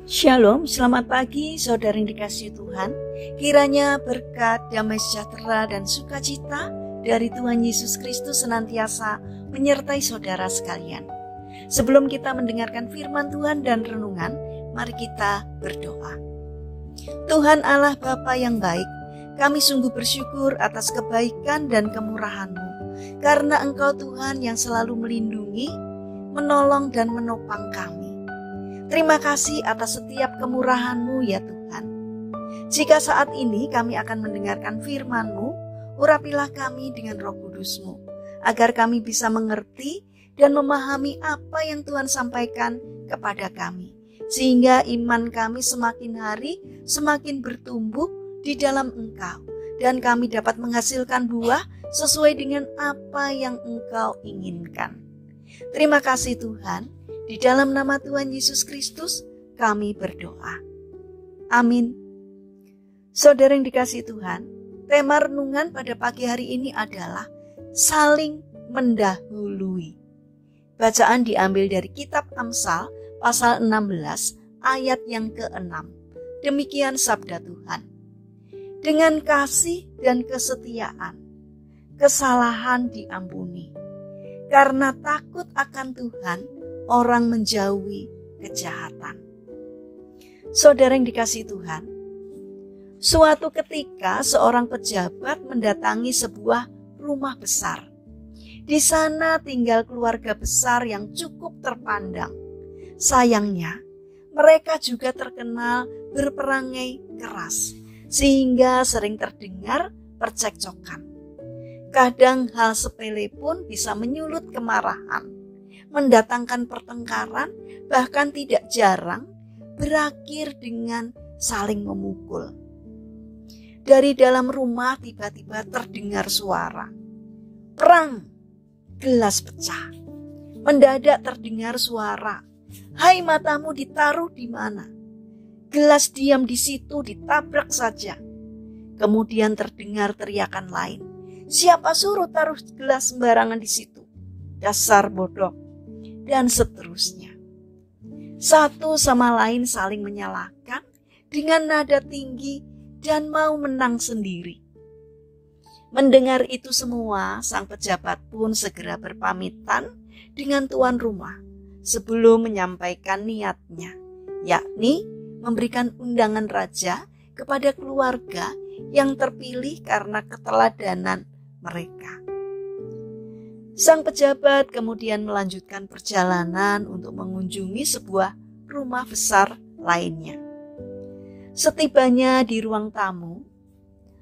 Shalom, selamat pagi saudara yang dikasihi Tuhan. Kiranya berkat, damai sejahtera dan sukacita dari Tuhan Yesus Kristus senantiasa menyertai saudara sekalian. Sebelum kita mendengarkan firman Tuhan dan renungan, mari kita berdoa. Tuhan Allah Bapa yang baik, kami sungguh bersyukur atas kebaikan dan kemurahan-Mu, karena Engkau Tuhan yang selalu melindungi, menolong dan menopang kami. Terima kasih atas setiap kemurahan-Mu ya Tuhan. Jika saat ini kami akan mendengarkan firman-Mu, urapilah kami dengan Roh Kudus-Mu, agar kami bisa mengerti dan memahami apa yang Tuhan sampaikan kepada kami, sehingga iman kami semakin hari semakin bertumbuh di dalam Engkau, dan kami dapat menghasilkan buah sesuai dengan apa yang Engkau inginkan. Terima kasih Tuhan. Di dalam nama Tuhan Yesus Kristus kami berdoa. Amin. Saudara yang dikasihi Tuhan, tema renungan pada pagi hari ini adalah saling mendahului. Bacaan diambil dari kitab Amsal pasal 16 ayat yang ke-6. Demikian sabda Tuhan. Dengan kasih dan kesetiaan, kesalahan diampuni. Karena takut akan Tuhan, orang menjauhi kejahatan. Saudara yang dikasihi Tuhan, suatu ketika seorang pejabat mendatangi sebuah rumah besar. Di sana tinggal keluarga besar yang cukup terpandang. Sayangnya, mereka juga terkenal berperangai keras, sehingga sering terdengar percekcokan. Kadang hal sepele pun bisa menyulut kemarahan, mendatangkan pertengkaran, bahkan tidak jarang berakhir dengan saling memukul. Dari dalam rumah tiba-tiba terdengar suara, perang, gelas pecah. Mendadak terdengar suara, hai matamu ditaruh di mana? Gelas diam di situ, ditabrak saja. Kemudian terdengar teriakan lain, siapa suruh taruh gelas sembarangan di situ? Dasar bodoh. Dan seterusnya. Satu sama lain saling menyalahkan dengan nada tinggi dan mau menang sendiri. Mendengar itu semua, sang pejabat pun segera berpamitan dengan tuan rumah sebelum menyampaikan niatnya, yakni memberikan undangan raja kepada keluarga yang terpilih karena keteladanan mereka. Sang pejabat kemudian melanjutkan perjalanan untuk mengunjungi sebuah rumah besar lainnya. Setibanya di ruang tamu,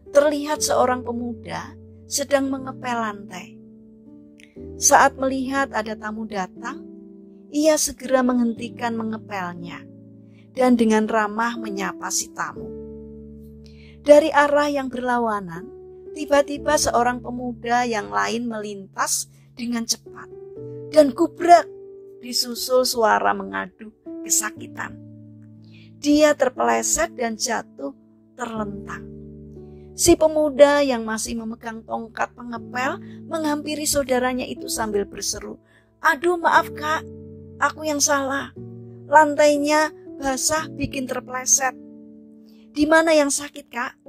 terlihat seorang pemuda sedang mengepel lantai. Saat melihat ada tamu datang, ia segera menghentikan mengepelnya dan dengan ramah menyapa si tamu. Dari arah yang berlawanan, tiba-tiba seorang pemuda yang lain melintas dengan cepat dan gubrak, disusul suara mengadu kesakitan. Dia terpeleset dan jatuh terlentang. Si pemuda yang masih memegang tongkat pengepel menghampiri saudaranya itu sambil berseru, aduh maaf kak, aku yang salah, lantainya basah bikin terpeleset. Di mana yang sakit kak?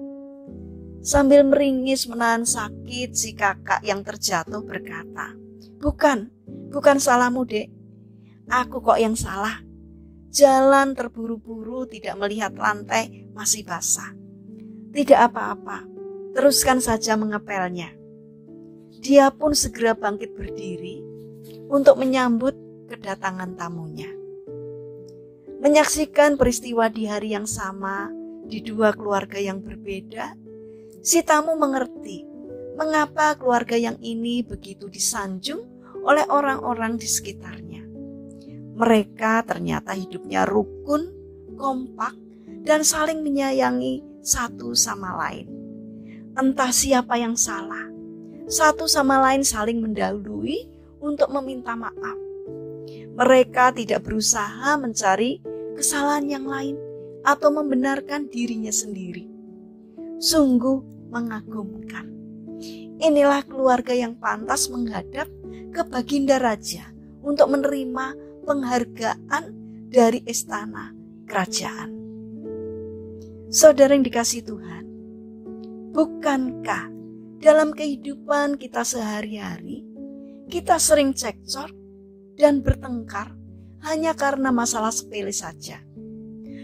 Sambil meringis menahan sakit, si kakak yang terjatuh berkata, bukan salahmu dek, aku kok yang salah. Jalan terburu-buru tidak melihat lantai masih basah. Tidak apa-apa, teruskan saja mengepelnya. Dia pun segera bangkit berdiri untuk menyambut kedatangan tamunya. Menyaksikan peristiwa di hari yang sama di dua keluarga yang berbeda, si tamu mengerti mengapa keluarga yang ini begitu disanjung oleh orang-orang di sekitarnya. Mereka ternyata hidupnya rukun, kompak, dan saling menyayangi satu sama lain. Entah siapa yang salah, satu sama lain saling mendahului untuk meminta maaf. Mereka tidak berusaha mencari kesalahan yang lain atau membenarkan dirinya sendiri. Sungguh mengagumkan. Inilah keluarga yang pantas menghadap ke Baginda Raja untuk menerima penghargaan dari istana kerajaan. Saudara yang dikasihi Tuhan, bukankah dalam kehidupan kita sehari-hari kita sering cekcok dan bertengkar hanya karena masalah sepele saja?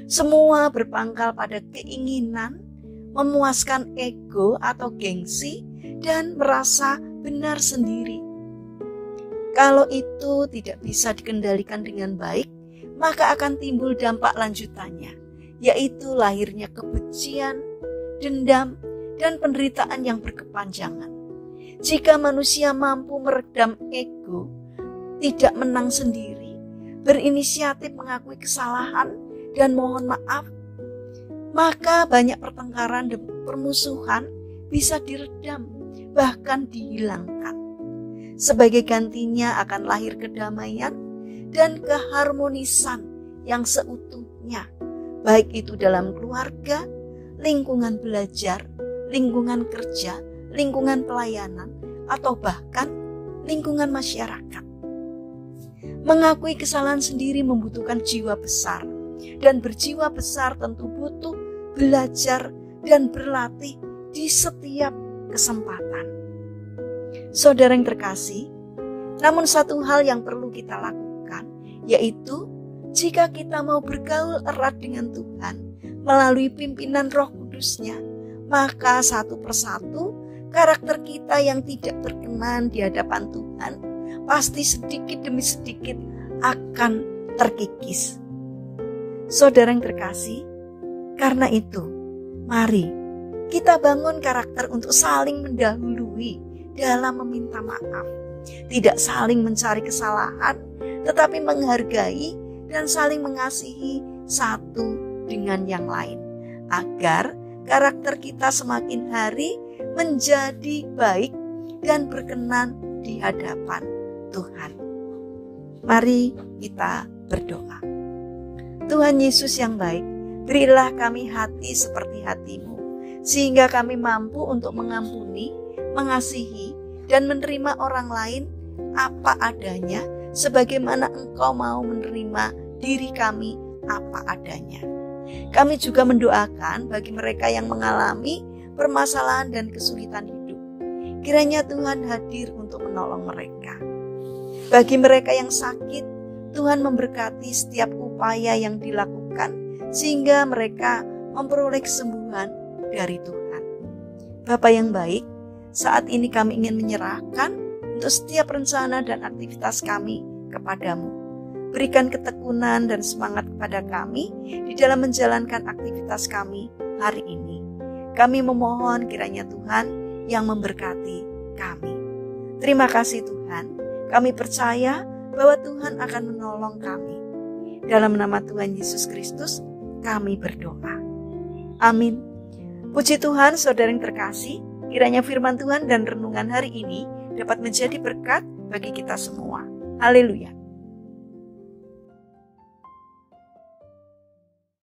Semua berpangkal pada keinginan memuaskan ego atau gengsi dan merasa benar sendiri. Kalau itu tidak bisa dikendalikan dengan baik, maka akan timbul dampak lanjutannya, yaitu lahirnya kebencian, dendam, dan penderitaan yang berkepanjangan. Jika manusia mampu meredam ego, tidak menang sendiri, berinisiatif mengakui kesalahan dan mohon maaf, maka banyak pertengkaran dan permusuhan bisa diredam, bahkan dihilangkan. Sebagai gantinya akan lahir kedamaian dan keharmonisan yang seutuhnya, baik itu dalam keluarga, lingkungan belajar, lingkungan kerja, lingkungan pelayanan, atau bahkan lingkungan masyarakat. Mengakui kesalahan sendiri membutuhkan jiwa besar, dan berjiwa besar tentu butuh belajar dan berlatih di setiap kesempatan. Saudara yang terkasih, namun satu hal yang perlu kita lakukan, yaitu jika kita mau bergaul erat dengan Tuhan melalui pimpinan Roh Kudus-Nya, maka satu persatu karakter kita yang tidak berkenan di hadapan Tuhan pasti sedikit demi sedikit akan terkikis. Saudara yang terkasih, karena itu, mari kita bangun karakter untuk saling mendahului dalam meminta maaf. Tidak saling mencari kesalahan, tetapi menghargai dan saling mengasihi satu dengan yang lain. Agar karakter kita semakin hari menjadi baik dan berkenan di hadapan Tuhan. Mari kita berdoa. Tuhan Yesus yang baik, berilah kami hati seperti hati-Mu, sehingga kami mampu untuk mengampuni, mengasihi, dan menerima orang lain apa adanya, sebagaimana Engkau mau menerima diri kami apa adanya. Kami juga mendoakan bagi mereka yang mengalami permasalahan dan kesulitan hidup. Kiranya Tuhan hadir untuk menolong mereka. Bagi mereka yang sakit, Tuhan memberkati setiap upaya yang dilakukan sehingga mereka memperoleh kesembuhan dari Tuhan. Bapa yang baik, saat ini kami ingin menyerahkan untuk setiap rencana dan aktivitas kami kepadamu. Berikan ketekunan dan semangat kepada kami di dalam menjalankan aktivitas kami hari ini. Kami memohon kiranya Tuhan yang memberkati kami. Terima kasih Tuhan, kami percaya bahwa Tuhan akan menolong kami. Dalam nama Tuhan Yesus Kristus, kami berdoa. Amin. Puji Tuhan, saudara yang terkasih, kiranya firman Tuhan dan renungan hari ini dapat menjadi berkat bagi kita semua. Haleluya.